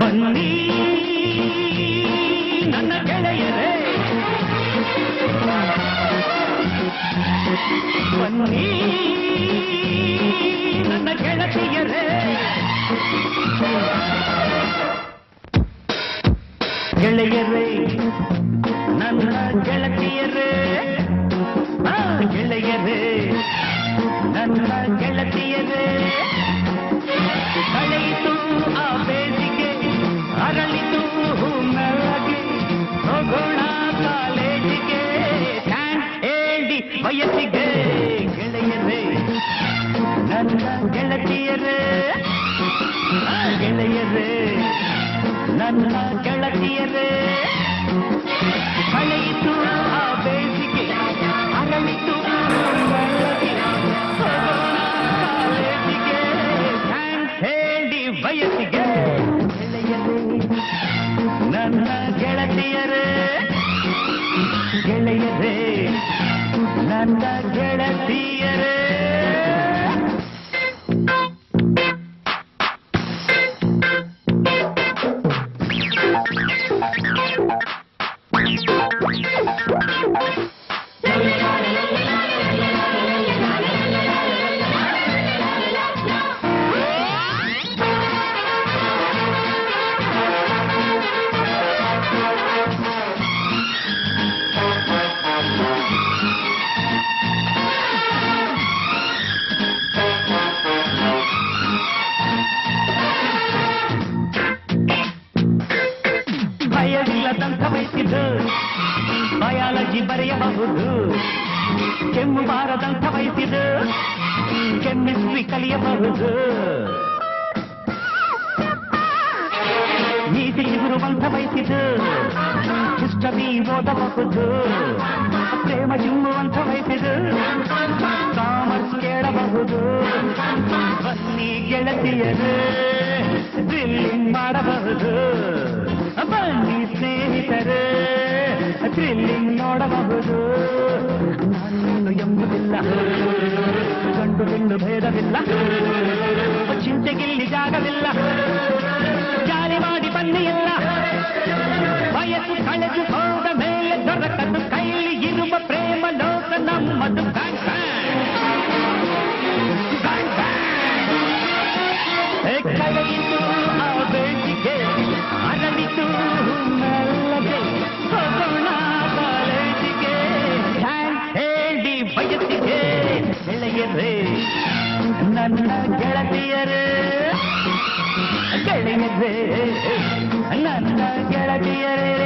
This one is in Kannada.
ಬನ್ನಿ ನನ್ನ ಗೆಳೆಯರೇ, ಬನ್ನಿ ನನ್ನ ಗೆಳತಿಯರೇ, ಗೆಳೆಯರೇ ನನ್ನ ಗೆಳತಿಯರೇ, ಗೆಳೆಯರೇ ನನ್ನ ಗೆಳತಿಯರೇ. ಕಳೆಯಿತು ಆ ಬೇಸಿಗೆ, ಅರಳಿತು ಮೆಲ್ಲಗೆ, ಹೋಗೋಣ ಕಾಲೇಜಿಗೆ, ಹೇಳಿ ವಯಸ್ಸಿಗೆ. ಗೆಳೆಯರೇ ನನ್ನ ಗೆಳತಿಯರೇ, ಗೆಳೆಯರೇ ನನ್ನ ಗೆಳತಿಯರೇ. ಕಳೆಯಿತು ಆ ಬೇಸಿಗೆ, ಅರಳಿತು ಮೆಲ್ಲಗೆ, ಹೋಗೋಣ ಕಾಲೇಜಿಗೆ, ಹೇಳಿ ವಯಸ್ಸಿಗೆ. ಗೆಳೆಯರೇ ನನ್ನ ಗೆಳತಿಯರೇ, ಗೆಳೆಯರೇ ನನ್ನ ಗೆಳತಿಯರೇ. ಭಯವಿಲ್ಲದಂಥ ವಯಸ್ಸಿದ್ದು ಬಯಾಲಜಿ ಬರೆಯಬಹುದು, ಕೆಮ್ಮು ಬಾರದಂಥ ವಯಸ್ಸಿದ್ದು ಕೆಮಿಸ್ಟ್ರಿ ಕಲಿಯಬಹುದು, ನೀತಿ ಇರುವಂಥ ವಯಸ್ಸಿದ್ದು ಹಿಸ್ಟರಿ ಓದಬಹುದು, ಪ್ರೇಮ ಚಿಮ್ಮುವಂಥ ವಯಸ್ಸಿದ್ದು ಕಾಮರ್ಸ್ ಕೇಳಬಹುದು. ಬನ್ನಿ ಗೆಳತಿಯರು ಡ್ರಿಲ್ಲಿಂಗ್ ಮಾಡಬಹುದು, ಬನ್ನಿ ಸ್ನೇಹಿತರು ಥ್ರಿಲ್ಲಿಂಗ್ ನೋಡಬಹುದು. ನಾನು ಎಂಬುದಿಲ್ಲ, ಗಂಡು ಹೆಣ್ಣು ಭೇದವಿಲ್ಲ, ಚಿಂತೆಗಿಲ್ಲಿ ಜಾಗವಿಲ್ಲ, ಜಾರಿ ಮಾಡಿ ಬನ್ನಿ ಇಲ್ಲ. ವಯಸ್ಸು ಕಳೆದು ಹೋದ ಮೇಲೆ ದೊರಕದು ಕೈಲಿ ಇರುವ ಪ್ರೇಮ ಲೋಕ ನಮ್ಮದು. ಬ್ಯಾಂಕ್ ಕಳೆಯಿತು ಆ ಬೇಸಿಗೆ, ಅರಳಿತು ಮೆಲ್ಲಗೆ, ಹೋಗೋಣ ಕಾಲೇಜಿಗೆ, ಹೇಳಿ ವಯಸ್ಸಿಗೆ. ಗೆಳೆಯರೇ ನನ್ನ ಗೆಳತಿಯರೇ, ಗೆಳೆಯರೇ ನನ್ನ ಗೆಳತಿಯರೇ.